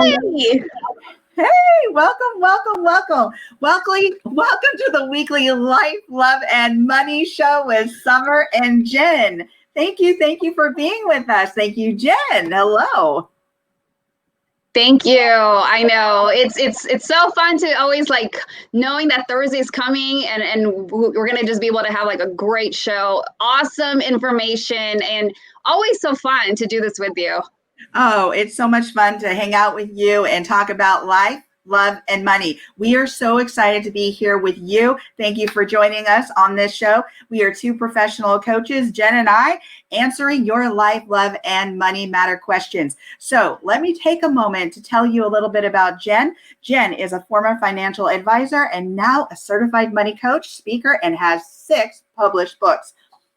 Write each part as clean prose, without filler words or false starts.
Hey, Hey, welcome to the weekly Life, Love, and Money show with Summer and Jen. Thank you for being with us. Thank you, Jen. Hello. thank you. I know it's so fun to always like knowing that Thursday's coming and we're gonna just be able to have like a great show, awesome information, and always so fun to do this with you. Oh, it's so much fun to hang out with you and talk about life, love, and money. We are so excited to be here with you. Thank you for joining us on this show. We are two professional coaches, Jen and I, answering your life, love, and money matter questions. So let me take a moment to tell you a little bit about Jen. Jen is a former financial advisor and now a certified money coach, speaker, and has 6 published books.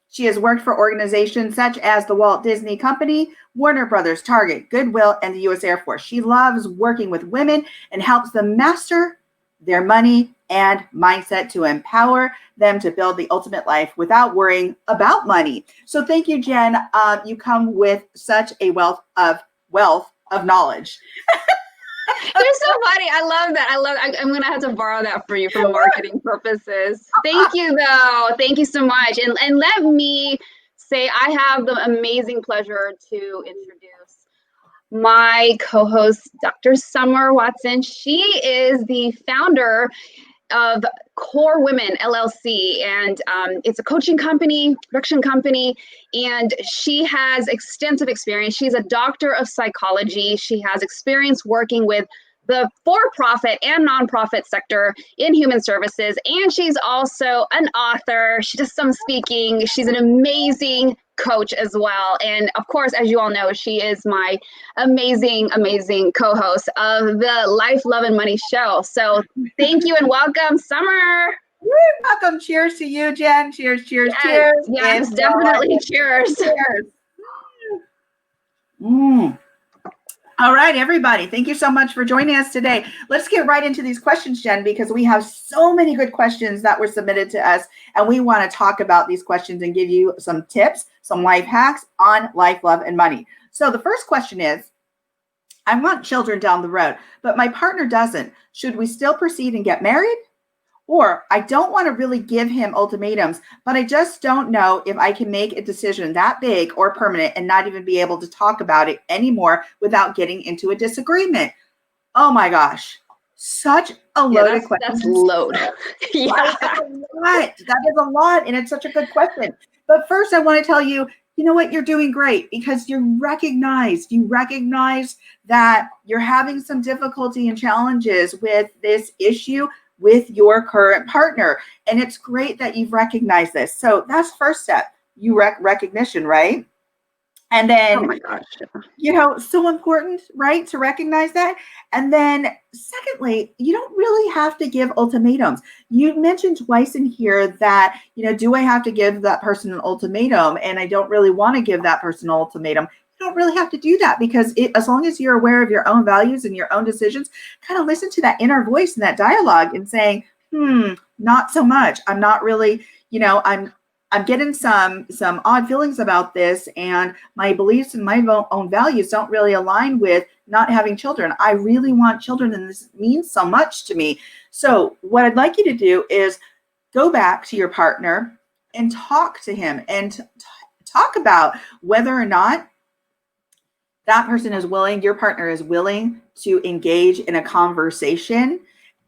She has worked for organizations such as the Walt Disney Company, Warner Brothers, Target, Goodwill, and the U.S. Air Force. She loves working with women and helps them master their money and mindset to empower them to build the ultimate life without worrying about money. So thank you, Jen. You come with such a wealth of knowledge. You're so funny. I love that. I'm gonna have to borrow that for you for marketing purposes. Thank you, though. Thank you so much. And let me say, I have the amazing pleasure to introduce my co-host, Dr. Summer Watson. She is the founder of Core Women LLC, and it's a coaching company, production company, and she has extensive experience. She's a doctor of psychology. She has experience working with the for-profit and nonprofit sector in human services, and she's also an author. She does some speaking. She's an amazing coach as well. And of course, as you all know, she is my amazing co-host of the Life, Love, and Money show. So thank you and welcome, Summer. Welcome. Cheers to you, Jen. Cheers. Yes, definitely. Cheers. All right, everybody. Thank you so much for joining us today. Let's get right into these questions, Jen, because we have so many good questions that were submitted to us, and we want to talk about these questions and give you some tips, some life hacks on life, love, and money. So the first question is, I want children down the road, but my partner doesn't. Should we still proceed and get married? Or I don't want to really give him ultimatums, but I just don't know if I can make a decision that big or permanent and not even be able to talk about it anymore without getting into a disagreement. Oh my gosh. Such a loaded question. That's load. Yeah. That is a lot. And it's such a good question. But first, I want to tell you, you know what? You're doing great because you recognize that you're having some difficulty and challenges with this issue with your current partner. And it's great that you've recognized this. So that's first step, recognition, right? And then, oh my gosh, so important, right? To recognize that. And then secondly, you don't really have to give ultimatums. You mentioned twice in here that, do I have to give that person an ultimatum? And I don't really want to give that person an ultimatum. You don't really have to do that because as long as you're aware of your own values and your own decisions, kind of listen to that inner voice and that dialogue and saying, not so much. I'm not really, I'm getting some odd feelings about this, and my beliefs and my own values don't really align with not having children. I really want children, and this means so much to me. So what I'd like you to do is go back to your partner and talk to him and talk about whether or not that person is willing, your partner is willing to engage in a conversation.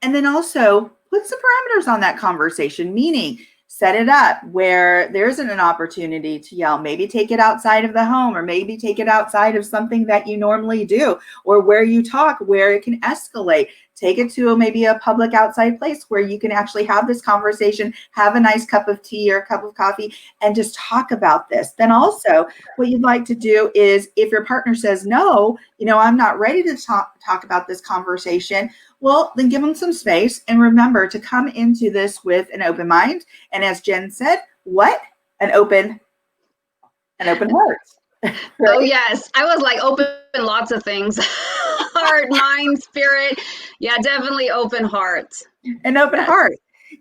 And then also put some parameters on that conversation, meaning set it up where there isn't an opportunity to yell. Maybe take it outside of the home, or maybe take it outside of something that you normally do, or where you talk, where it can escalate. Take it to maybe a public outside place where you can actually have this conversation, have a nice cup of tea or a cup of coffee, and just talk about this. Then also what you'd like to do is, if your partner says, no, I'm not ready to talk about this conversation, well, then give them some space. And remember to come into this with an open mind. And as Jen said, what? An open heart. Right? Oh, yes. I was like open lots of things. Heart, mind, spirit. Yeah, definitely open heart. An open heart.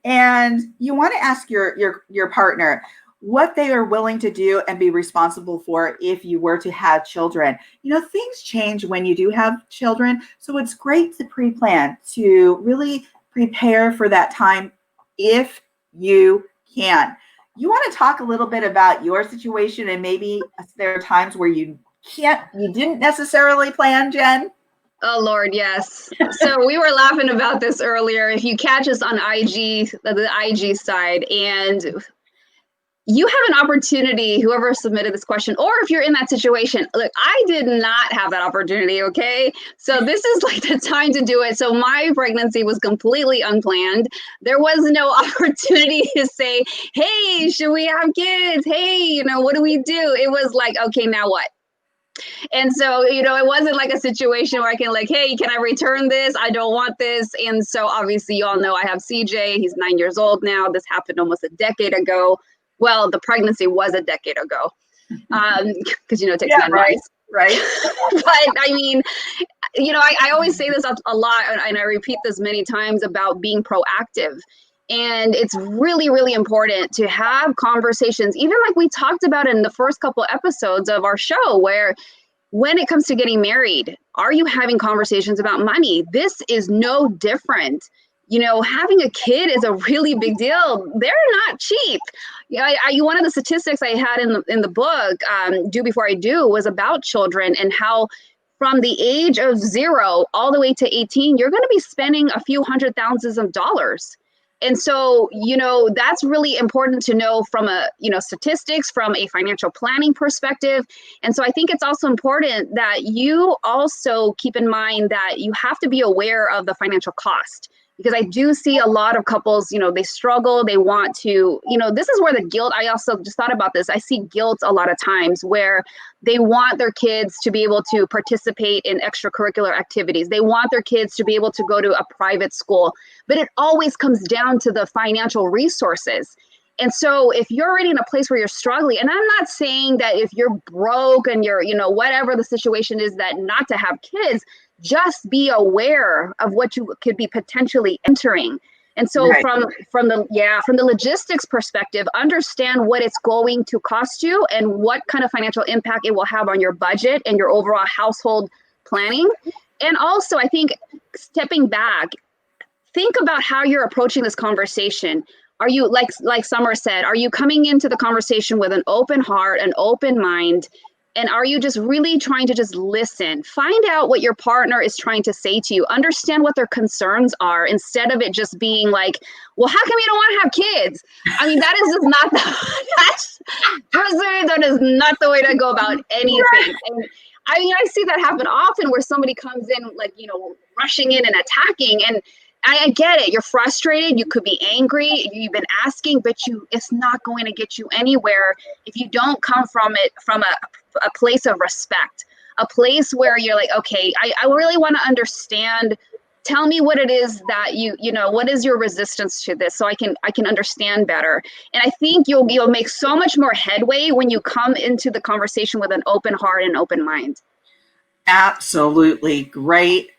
And you want to ask your partner, what they are willing to do and be responsible for if you were to have children. Things change when you do have children. So it's great to pre-plan, to really prepare for that time if you can. You want to talk a little bit about your situation, and maybe there are times where you didn't necessarily plan, Jen? Oh Lord, yes. So we were laughing about this earlier. If you catch us on IG, the IG side, and you have an opportunity, whoever submitted this question, or if you're in that situation, look, I did not have that opportunity, okay? So this is like the time to do it. So my pregnancy was completely unplanned. There was no opportunity to say, hey, should we have kids? Hey, what do we do? It was like, okay, now what? And so, it wasn't like a situation where I can like, hey, can I return this? I don't want this. And so obviously you all know I have CJ. He's 9 years old now. This happened almost a decade ago. Well, the pregnancy was a decade ago. Because, it takes 9 months. Right. But I mean, I always say this a lot, and I repeat this many times about being proactive. And it's really, really important to have conversations, even like we talked about in the first couple episodes of our show, where when it comes to getting married, are you having conversations about money? This is no different. Having a kid is a really big deal. They're not cheap. One of the statistics I had in the book, Do Before I Do, was about children and how from the age of 0 all the way to 18, you're going to be spending a few $100,000s. And so, that's really important to know from statistics, from a financial planning perspective. And so I think it's also important that you also keep in mind that you have to be aware of the financial cost. Because I do see a lot of couples, they struggle, they want to, this is where the guilt, I also just thought about this. I see guilt a lot of times where they want their kids to be able to participate in extracurricular activities. They want their kids to be able to go to a private school, but it always comes down to the financial resources. And so if you're already in a place where you're struggling, and I'm not saying that if you're broke and you're, whatever the situation is, that not to have kids, just be aware of what you could be potentially entering. And so Right. from the logistics perspective, understand what it's going to cost you and what kind of financial impact it will have on your budget and your overall household planning. And also, I think stepping back, think about how you're approaching this conversation. Are you, like Summer said, are you coming into the conversation with an open heart, an open mind? And are you just really trying to just listen? Find out what your partner is trying to say to you. Understand what their concerns are instead of it just being like, well, how come you don't want to have kids? I mean, that is just not that is not the way to go about anything. And I mean, I see that happen often where somebody comes in like, rushing in and attacking. And I get it. You're frustrated. You could be angry. You've been asking, but it's not going to get you anywhere if you don't come from it from a place of respect, a place where you're like, okay, I really want to understand. Tell me what it is that what is your resistance to this, so I can understand better. And I think you'll make so much more headway when you come into the conversation with an open heart and open mind. Absolutely. Great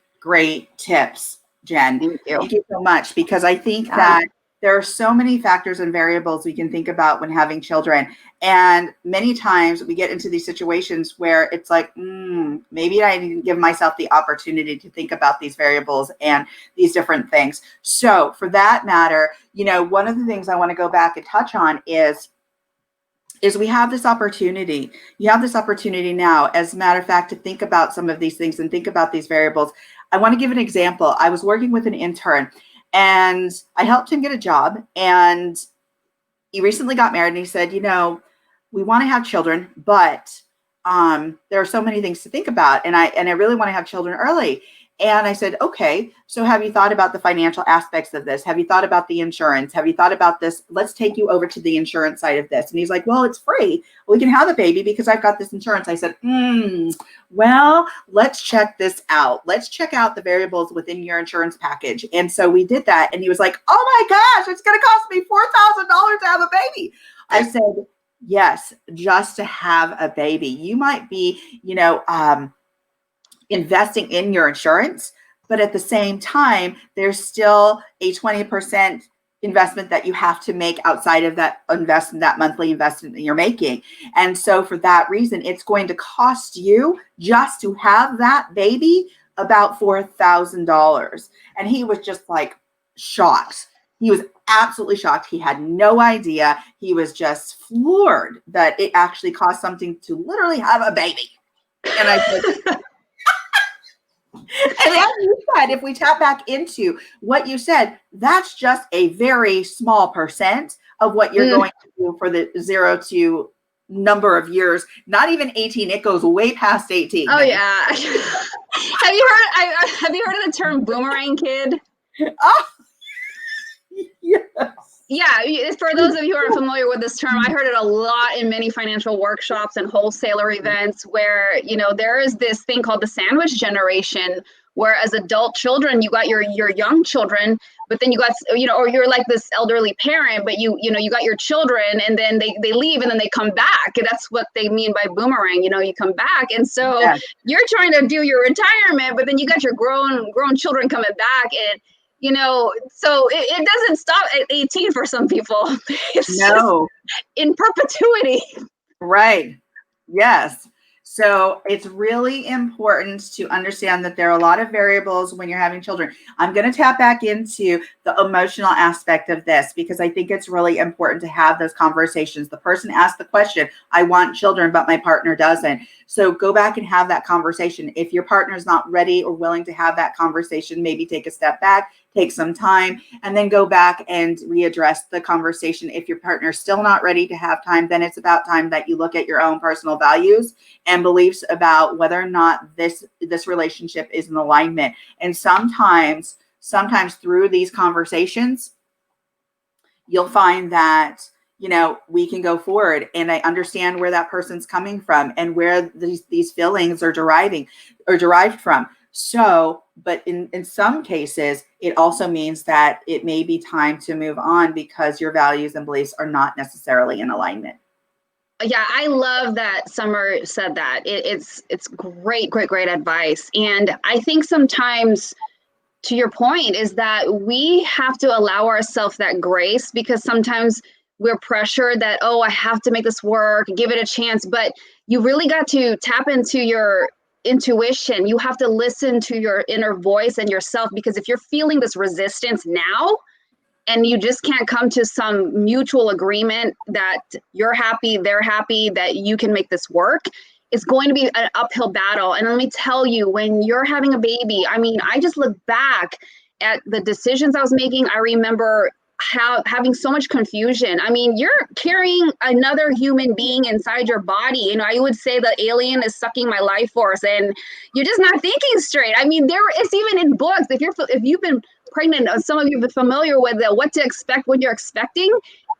tips, Jen. Thank you. Thank you so much, because I think that there are so many factors and variables we can think about when having children. And many times we get into these situations where it's like, maybe I didn't give myself the opportunity to think about these variables and these different things. So for that matter, one of the things I want to go back and touch on is we have this opportunity. You have this opportunity now, as a matter of fact, to think about some of these things and think about these variables. I want to give an example. I was working with an intern and I helped him get a job, and he recently got married, and he said, we want to have children, but there are so many things to think about, and I really want to have children early. And I said, okay, so have you thought about the financial aspects of this? Have you thought about the insurance? Have you thought about this? Let's take you over to the insurance side of this. And he's like, well, it's free. We can have the baby because I've got this insurance. I said, well, let's check this out. Let's check out the variables within your insurance package. And so we did that. And he was like, oh my gosh, it's going to cost me $4,000 to have a baby. I said, yes, just to have a baby. You might be, investing in your insurance, but at the same time, there's still a 20% investment that you have to make outside of that investment, that monthly investment that you're making. And so for that reason, it's going to cost you just to have that baby about $4,000. And he was just like shocked. He was absolutely shocked. He had no idea. He was just floored that it actually cost something to literally have a baby. And I said, and as you said, if we tap back into what you said, that's just a very small percent of what you're going to do for the 0 to number of years. Not even 18. It goes way past 18. Oh, yeah. Have you heard of the term boomerang kid? Oh, yes. Yeah, for those of you who aren't familiar with this term, I heard it a lot in many financial workshops and wholesaler events where, there is this thing called the sandwich generation, where as adult children, you got your young children, but then you got, or you're like this elderly parent, but you got your children and then they leave and then they come back. And that's what they mean by boomerang, you come back. And so you're trying to do your retirement, but then you got your grown children coming back, and so it doesn't stop at 18 for some people. It's just in perpetuity. Right. Yes. So it's really important to understand that there are a lot of variables when you're having children. I'm going to tap back into the emotional aspect of this because I think it's really important to have those conversations. The person asked the question, I want children, but my partner doesn't. So go back and have that conversation. If your partner is not ready or willing to have that conversation, maybe take a step back, take some time, and then go back and readdress the conversation. If your partner is still not ready to have time, then it's about time that you look at your own personal values and beliefs about whether or not this relationship is in alignment. And sometimes through these conversations, you'll find that we can go forward, and I understand where that person's coming from and where these feelings are derived from. So, but in some cases, it also means that it may be time to move on because your values and beliefs are not necessarily in alignment. Yeah, I love that Summer said that. It's great advice. And I think sometimes, to your point, is that we have to allow ourselves that grace, because sometimes we're pressured that, oh, I have to make this work, give it a chance. But you really got to tap into your intuition. You have to listen to your inner voice and yourself, because if you're feeling this resistance now and you just can't come to some mutual agreement that you're happy, they're happy, that you can make this work, it's going to be an uphill battle. And let me tell you, when you're having a baby, I mean, I just look back at the decisions I was making. I remember having so much confusion. I mean, you're carrying another human being inside your body. I would say the alien is sucking my life force, and you're just not thinking straight. I mean, it's even in books. If you've been pregnant, some of you have been familiar with what to expect when you're expecting.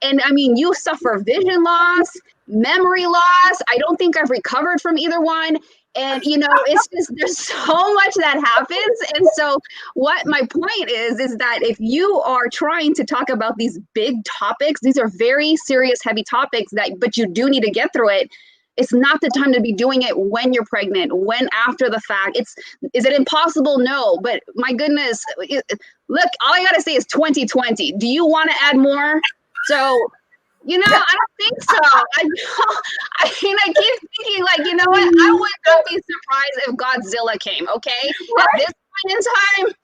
And I mean, you suffer vision loss, memory loss. I don't think I've recovered from either one. And, it's just, there's so much that happens. And so what my point is that if you are trying to talk about these big topics, these are very serious, heavy topics but you do need to get through it. It's not the time to be doing it when you're pregnant, when after the fact. Is it impossible? No, but my goodness, look, all I got to say is 2020. Do you want to add more? So, I don't think so. I mean, I keep thinking, like, you know what? I would not be surprised if Godzilla came, okay? At this point in time,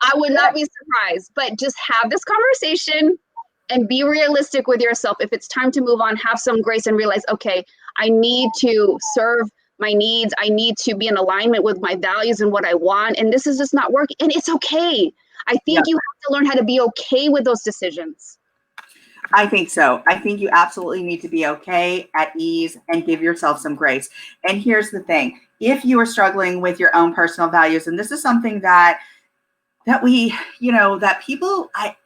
I would not be surprised. But just have this conversation and be realistic with yourself. If it's time to move on, have some grace and realize, okay, I need to serve my needs. I need to be in alignment with my values and what I want. And this is just not working. And it's okay. I think you have to learn how to be okay with those decisions. I think so. I think you absolutely need to be okay, at ease, and give yourself some grace. And here's the thing. If you are struggling with your own personal values, and this is something that we, that people, I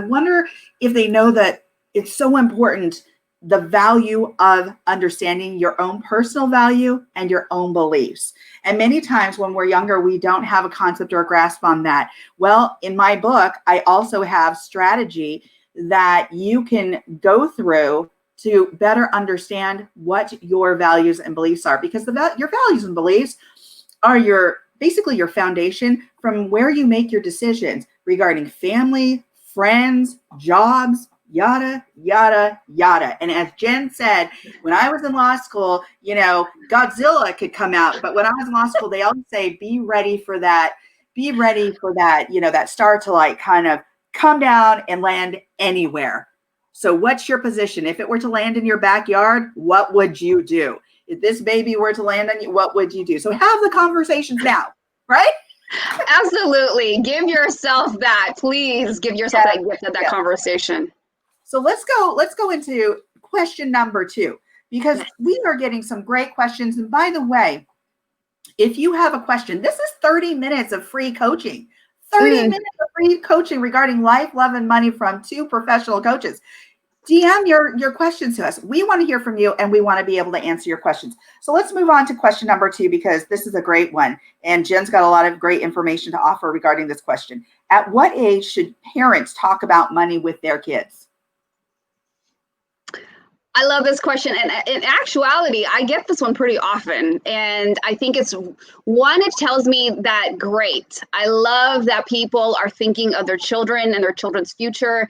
wonder if they know that it's so important, the value of understanding your own personal value and your own beliefs. And many times when we're younger, we don't have a concept or a grasp on that. Well, in my book, I also have strategy that you can go through to better understand what your values and beliefs are, because your values and beliefs are basically your foundation from where you make your decisions regarding family, friends, jobs, yada, yada, yada. And as Jen said, when I was in law school, Godzilla could come out. But when I was in law school, they always say, be ready for that. Be ready for that, that star to like kind of come down and land anywhere. So what's your position? If it were to land in your backyard, what would you do? If this baby were to land on you, what would you do? So have the conversations now, right? Absolutely. Give yourself that. Please give yourself that gift of that conversation. So let's go into question number 2, because we are getting some great questions. And by the way, if you have a question, this is 30 minutes of free coaching. 30 minutes of free coaching regarding life, love, and money from 2 professional coaches. DM your questions to us. We want to hear from you, and we want to be able to answer your questions. So let's move on to question number 2, because this is a great one. And Jen's got a lot of great information to offer regarding this question. At what age should parents talk about money with their kids? I love this question. And in actuality, I get this one pretty often. And I think it's one, it tells me that great. I love that people are thinking of their children and their children's future.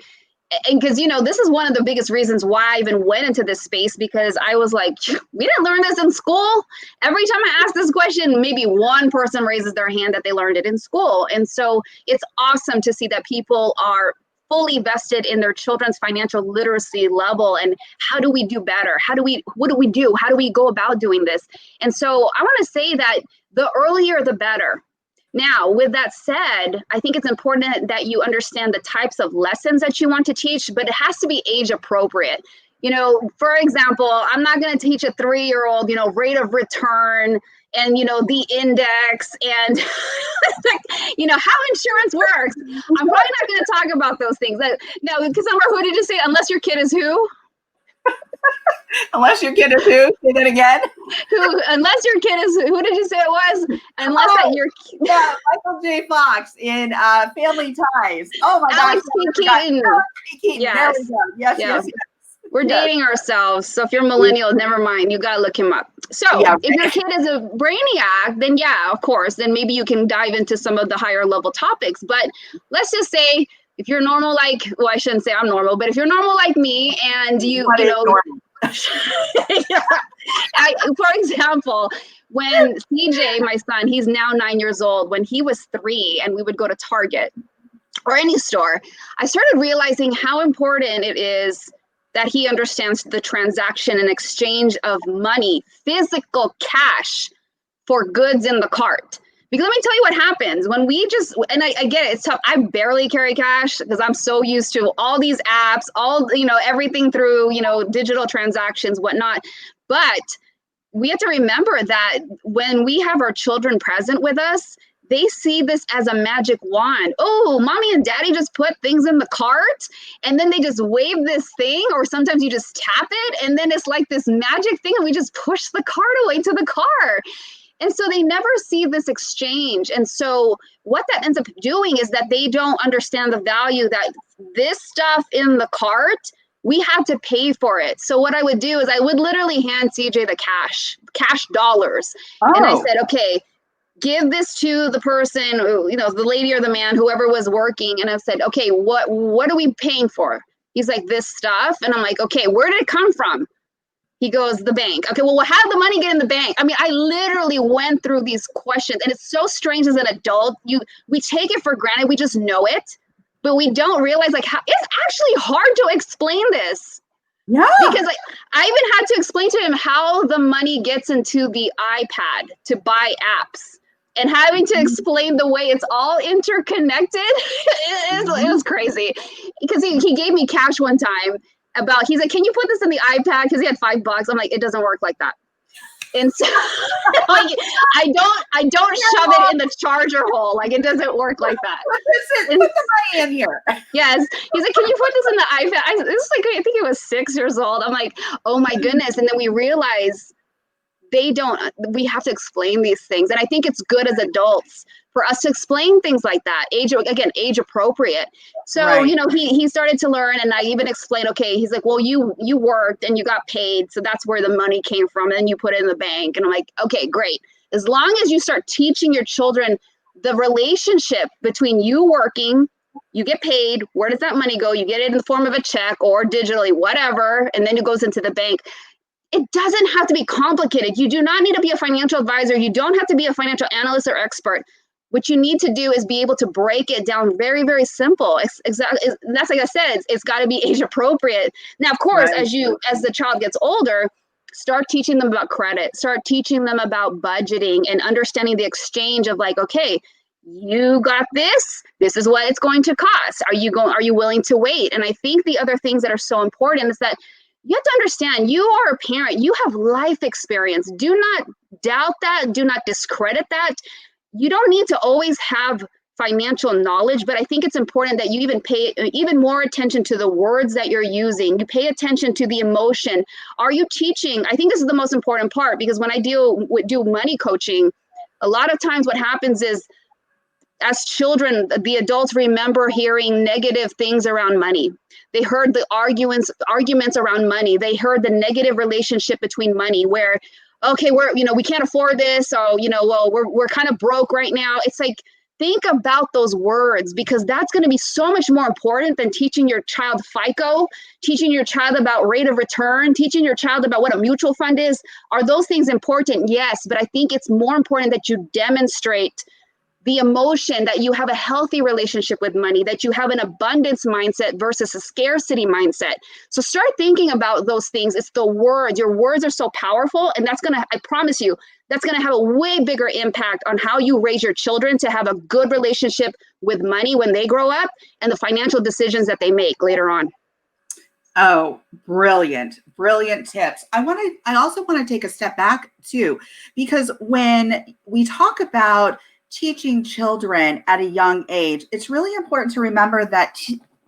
And because, this is one of the biggest reasons why I even went into this space, because I was like, we didn't learn this in school. Every time I ask this question, maybe one person raises their hand that they learned it in school. And so it's awesome to see that people are fully vested in their children's financial literacy level. And how do we do better? What do we do? How do we go about doing this? And so I want to say that the earlier, the better. Now, with that said, I think it's important that you understand the types of lessons that you want to teach, but it has to be age appropriate. For example, I'm not going to teach a 3-year-old, rate of return and, the index and, how insurance works. I'm probably not going to talk about those things. No, because who did you say? Unless your kid is who? Unless your kid is who? Say that again. Unless your kid is who did you say it was? Unless Michael J. Fox in Family Ties. Oh my gosh. Alex P. Keaton. Yes. There we go. Yes. We're dating ourselves. So if you're millennial, never mind. You got to look him up. So if your kid is a brainiac, then of course, then maybe you can dive into some of the higher level topics. But let's just say if you're normal, I shouldn't say I'm normal, but if you're normal like me and for example, when CJ, my son, he's now 9 years old, when he was 3 and we would go to Target or any store, I started realizing how important it is that he understands the transaction and exchange of money, physical cash for goods in the cart. Because let me tell you what happens when we and I get it, it's tough. I barely carry cash because I'm so used to all these apps, everything through, digital transactions, whatnot. But we have to remember that when we have our children present with us, they see this as a magic wand. Oh, mommy and daddy just put things in the cart and then they just wave this thing, or sometimes you just tap it and then it's like this magic thing and we just push the cart away to the car. And so they never see this exchange. And so what that ends up doing is that they don't understand the value that this stuff in the cart, we have to pay for it. So what I would do is I would literally hand CJ the cash dollars. Oh. And I said, okay, give this to the person, the lady or the man, whoever was working. And I said, okay, what are we paying for? He's like, this stuff. And I'm like, okay, where did it come from? He goes, the bank. Okay, well, how did the money get in the bank? I mean, I literally went through these questions, and it's so strange as an adult. We take it for granted. We just know it, but we don't realize how it's actually hard to explain this. Yeah. Because I even had to explain to him how the money gets into the iPad to buy apps, and having to explain the way it's all interconnected. It was crazy because he gave me cash one time. He's like, can you put this in the iPad? Because he had $5. I'm like, it doesn't work like that. And so I don't shove it in the charger hole. It doesn't work like that. Put the money in here. Yes. He's like, can you put this in the iPad? I think it was 6 years old. I'm like, oh my goodness. And then we realize we have to explain these things. And I think it's good as adults for us to explain things like that. Age appropriate. So, right. He started to learn, and I even explained, okay, he's like, well, you worked and you got paid. So that's where the money came from. And then you put it in the bank. And I'm like, okay, great. As long as you start teaching your children the relationship between you working you get paid. Where does that money go? You get it in the form of a check or digitally, whatever, and then it goes into the bank. It doesn't have to be complicated. You do not need to be a financial advisor. You don't have to be a financial analyst or expert. What you need to do is be able to break it down very, very simple. Exactly. That's like I said, it's got to be age appropriate. Now, of course, Right. as the child gets older, start teaching them about credit, start teaching them about budgeting and understanding the exchange of like, okay, you got this is what it's going to cost. Are you willing to wait? And I think the other things that are so important is that you have to understand you are a parent, you have life experience. Do not doubt that, do not discredit that. You don't need to always have financial knowledge, but I think it's important that you even pay even more attention to the words that you're using. You pay attention to the emotion. Are you teaching? I think this is the most important part, because when I do money coaching, a lot of times what happens is, as children, the adults remember hearing negative things around money. They heard the arguments around money. They heard the negative relationship between money, where, okay, we can't afford this, so well, we're kind of broke right now. It's like, think about those words, because that's going to be so much more important than teaching your child FICO, teaching your child about rate of return, teaching your child about what a mutual fund is. Are those things important? Yes, but I think it's more important that you demonstrate the emotion, that you have a healthy relationship with money, that you have an abundance mindset versus a scarcity mindset. So start thinking about those things. It's the words. Your words are so powerful, and I promise you, that's going to have a way bigger impact on how you raise your children to have a good relationship with money when they grow up, and the financial decisions that they make later on. Oh, brilliant, brilliant tips. I also want to take a step back too, because when we talk about teaching children at a young age, it's really important to remember that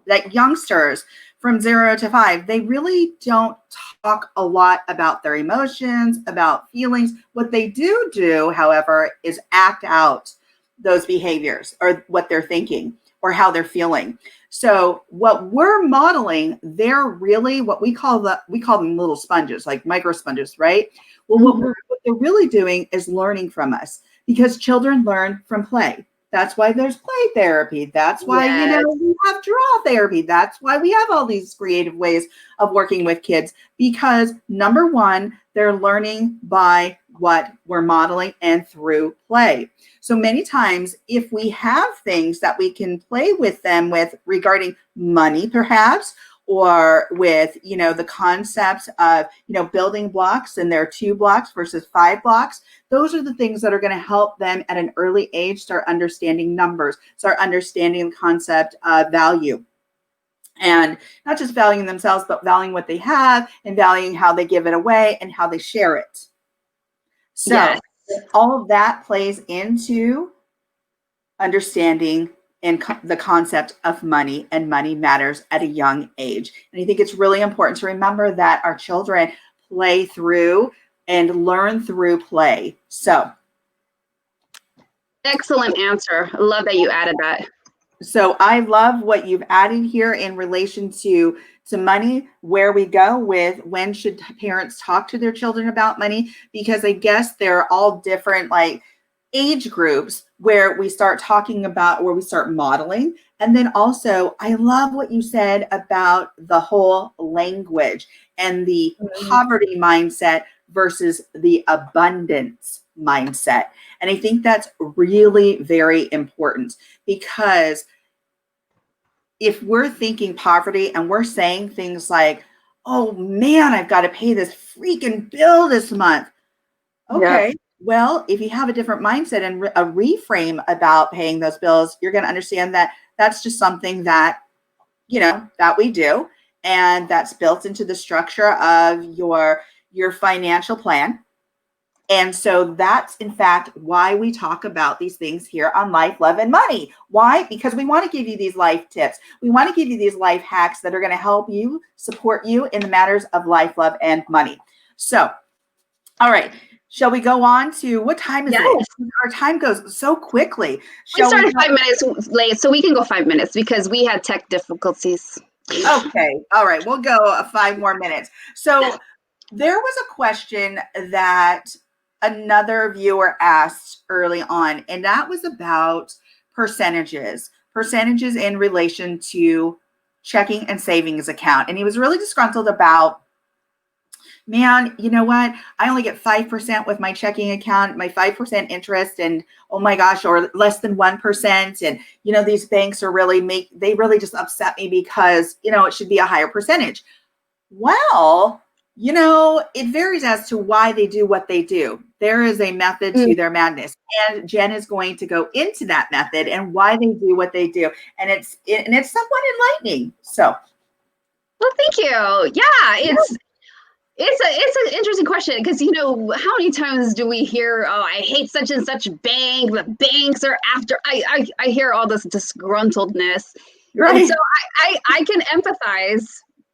that youngsters from 0 to 5, they really don't talk a lot about their emotions, about feelings. What they do, however, is act out those behaviors or what they're thinking or how they're feeling. So what we're modeling, they're really what we call them little sponges, like micro sponges, right? Well, what they're really doing is learning from us, because children learn from play. That's why there's play therapy. That's why, Yes. we have draw therapy. That's why we have all these creative ways of working with kids, because number one, they're learning by what we're modeling and through play. So many times, if we have things that we can play with them with regarding money, perhaps, or with, the concepts of, building blocks, and there are 2 blocks versus 5 blocks, those are the things that are going to help them at an early age start understanding numbers, start understanding the concept of value. And not just valuing themselves, but valuing what they have and valuing how they give it away and how they share it. So Yes. all of that plays into understanding and the concept of money, and money matters at a young age. And I think it's really important to remember that our children play through and learn through play. So Excellent answer. I love that you added that. So I love what you've added here in relation to money, where we go with when should parents talk to their children about money, because I guess they're all different, like, age groups where we start talking about, where we start modeling. And then also, I love what you said about the whole language and the poverty mindset versus the abundance mindset. And I think that's really very important, because if we're thinking poverty and we're saying things like, oh man, I've got to pay this freaking bill this month. Yep. Okay. Well, if you have a different mindset and a reframe about paying those bills, you're going to understand that that's just something that, that we do. And that's built into the structure of your financial plan. And so that's, in fact, why we talk about these things here on Life, Love, and Money. Why? Because we want to give you these life tips. We want to give you these life hacks that are going to help you, support you in the matters of life, love, and money. So, all right. Shall we go on to, what time is it? Our time goes so quickly. We started 5 minutes late, so we can go 5 minutes because we had tech difficulties. Okay. All right. We'll go 5 more minutes. So there was a question that another viewer asked early on, and that was about percentages percentages in relation to checking and savings account. And he was really disgruntled about, man, you know what? I only get 5% with my checking account, my 5% interest, and oh my gosh, or less than 1%. And, these banks are they really just upset me because, it should be a higher percentage. Well, it varies as to why they do what they do. There is a method to their madness. And Jen is going to go into that method and why they do what they do. And it's somewhat enlightening. So. Well, thank you. Yeah, it's an interesting question because how many times do we hear, oh, I hate such and such bank, the banks are after. I hear all this disgruntledness, right? And so I can empathize,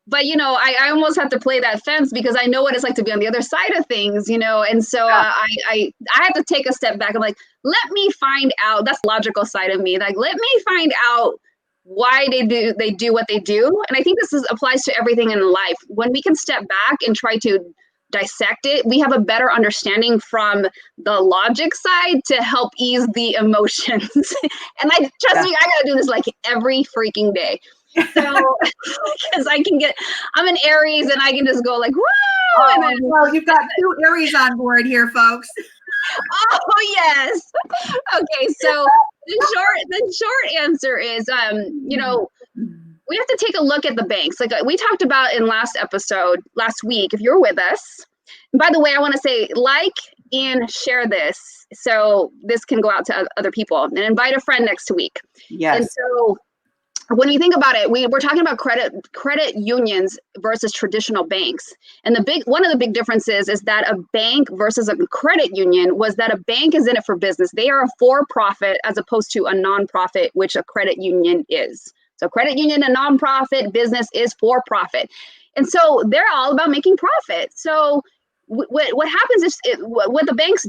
but I almost have to play that fence because I know what it's like to be on the other side of things, and so I have to take a step back. I'm like, let me find out. That's the logical side of me. Like, let me find out why they do what they do. And I think this applies to everything in life. When we can step back and try to dissect it, we have a better understanding from the logic side to help ease the emotions. And trust me, I gotta do this like every freaking day. So because I'm an Aries and I can just go like, whoa. And then, well, you've got 2 Aries on board here, folks. Oh yes. Okay, so the short answer is we have to take a look at the banks. Like we talked about in last week, if you're with us. And by the way, I want to say like and share this so this can go out to other people, and invite a friend next week. Yes. And so when you think about it, we're talking about credit unions versus traditional banks. And one of the big differences is that a bank versus a credit union was that a bank is in it for business. They are a for-profit as opposed to a nonprofit, which a credit union is. So credit union and nonprofit business is for-profit. And so they're all about making profit. So what happens is what the banks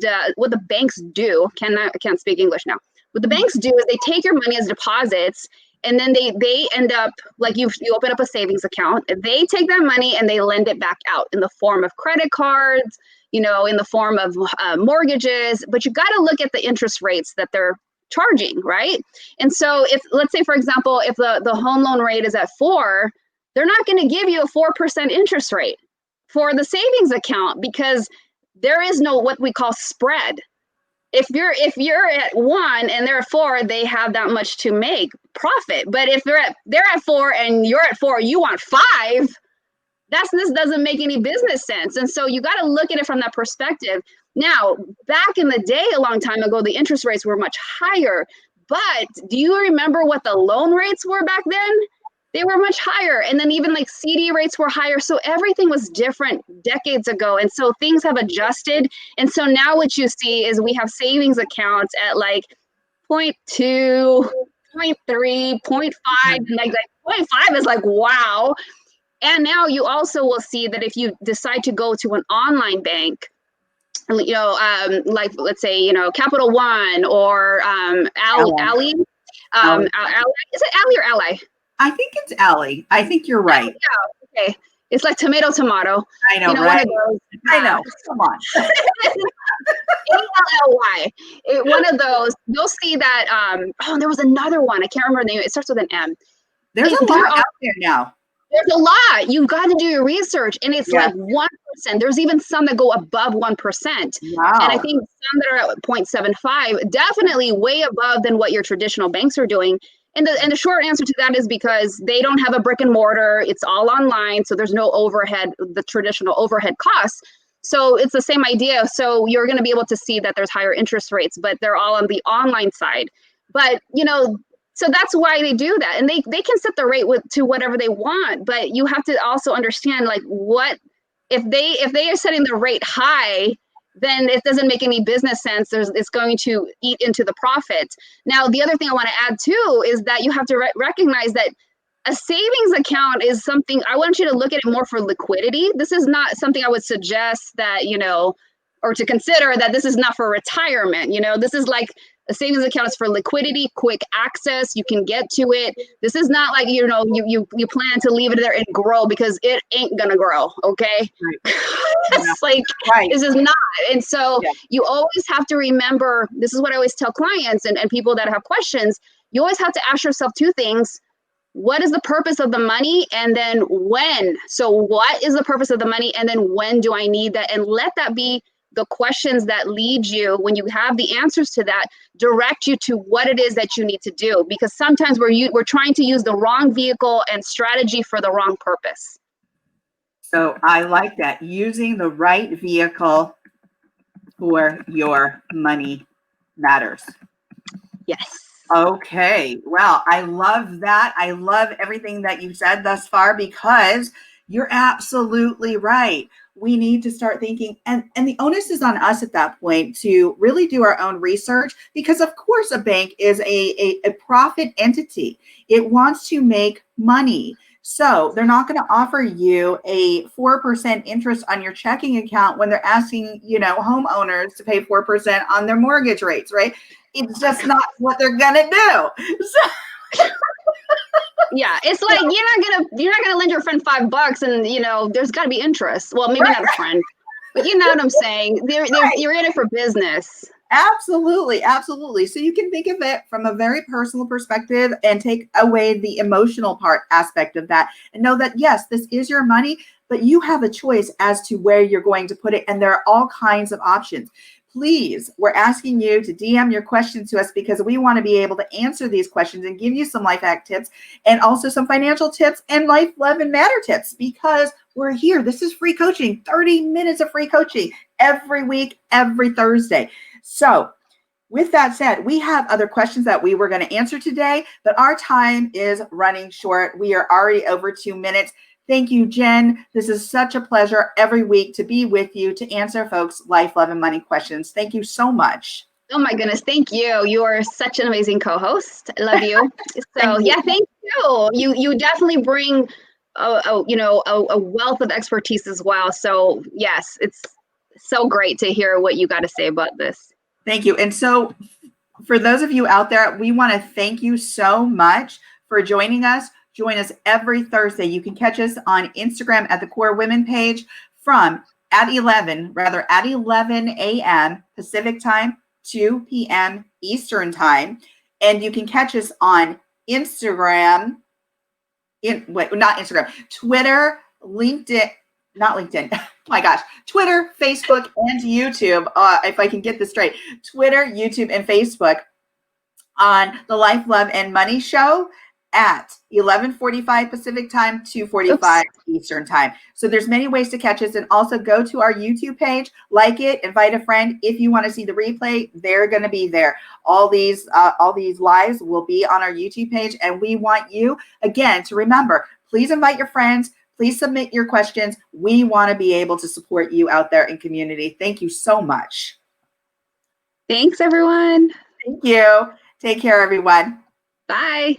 do, I can't speak English now. What the banks do is they take your money as deposits, and then they end up like you open up a savings account. They take that money and they lend it back out in the form of credit cards, in the form of mortgages. But you got to look at the interest rates that they're charging, right? And so if, let's say, for example, if the home loan rate is at 4%, they're not going to give you a 4% interest rate for the savings account because there is no what we call spread. If you're at 1 and they're at 4, they have that much to make profit. But if they're at 4 and you're at 4, you want 5, this doesn't make any business sense. And so you got to look at it from that perspective. Now, back in the day, a long time ago, the interest rates were much higher. But do you remember what the loan rates were back then? They were much higher. And then even like CD rates were higher. So everything was different decades ago. And so things have adjusted. And so now what you see is we have savings accounts at like 0.2, 0.3, 0.5. And like 0.5 is like, wow. And now you also will see that if you decide to go to an online bank, like let's say, Capital One or Ally. Is it Ally or Ally? I think it's Ally. I think you're right. Yeah, okay. It's like tomato. I know, right? One of those. I know. Come on. ALLY. One of those. You'll see that. There was another one. I can't remember the name. It starts with an M. There's a lot out there now. There's a lot. You've got to do your research, and it's like 1%. There's even some that go above 1%. Wow. And I think some that are at 0.75, definitely way above than what your traditional banks are doing. And the short answer to that is because they don't have a brick and mortar. It's all online. So there's no overhead, the traditional overhead costs. So it's the same idea. So you're going to be able to see that there's higher interest rates, but they're all on the online side. But, so that's why they do that. And they can set the rate to whatever they want. But you have to also understand, like, what if they are setting the rate high, then it doesn't make any business sense. It's going to eat into the profit. Now, the other thing I want to add too is that you have to recognize that a savings account is something, I want you to look at it more for liquidity. This is not something I would suggest that, or to consider that this is not for retirement. This is like a savings account is for liquidity, quick access. You can get to it. This is not like, you plan to leave it there and grow because it ain't going to grow. Okay. Right. It's Like, Right. this is not. And so Yeah. you always have to remember, this is what I always tell clients and people that have questions. You always have to ask yourself two things. What is the purpose of the money? And then when? So what is the purpose of the money? And then when do I need that? And let that be the questions that lead you, when you have the answers to that, direct you to what it is that you need to do. Because sometimes we're trying to use the wrong vehicle and strategy for the wrong purpose. So I like that. Using the right vehicle for your money matters. Yes. Okay. Well, I love that. I love everything that you've said thus far, because you're absolutely right. We need to start thinking, and the onus is on us at that point to really do our own research, because of course a bank is a profit entity. It wants to make money. So they're not going to offer you a 4% interest on your checking account when they're asking, homeowners to pay 4% on their mortgage rates, right? It's just not what they're going to do. So, Yeah, it's like you're not gonna lend your friend $5 and there's got to be interest. Well, maybe not a friend, but you know what I'm saying. You're in it for business. absolutely, absolutely. So you can think of it from a very personal perspective and take away the emotional aspect of that, and know that yes, this is your money, but you have a choice as to where you're going to put it, and there are all kinds of options. Please, we're asking you to DM your questions to us, because we want to be able to answer these questions and give you some life hack tips, and also some financial tips and life, love, and matter tips, because we're here. This is free coaching, 30 minutes of free coaching every week, every Thursday. So with that said, we have other questions that we were going to answer today, but our time is running short. We are already over 2 minutes. Thank you, Jen. This is such a pleasure every week to be with you to answer folks' life, love, and money questions. Thank you so much. Oh my goodness, thank you. You are such an amazing co-host. I love you. So Thank you. thank you. You definitely bring a wealth of expertise as well. So yes, it's so great to hear what you got to say about this. Thank you. And so for those of you out there, we want to thank you so much for joining us. Join us every Thursday. You can catch us on Instagram at the Core Women page at 11 a.m. Pacific time, 2 p.m. Eastern time. And you can catch us on Instagram, Twitter, LinkedIn, not LinkedIn. Oh my gosh, Twitter, Facebook, and YouTube. If I can get this straight, Twitter, YouTube, and Facebook on the Life, Love, and Money Show at 11:45 Pacific time, 2:45 Eastern time. So there's many ways to catch us, and also go to our YouTube page, like it, invite a friend. If you want to see the replay, they're going to be there. All these lives will be on our YouTube page, and we want you again to remember, please invite your friends. Please submit your questions. We want to be able to support you out there in community. Thank you so much. Thanks, everyone. Thank you. Take care, everyone. Bye.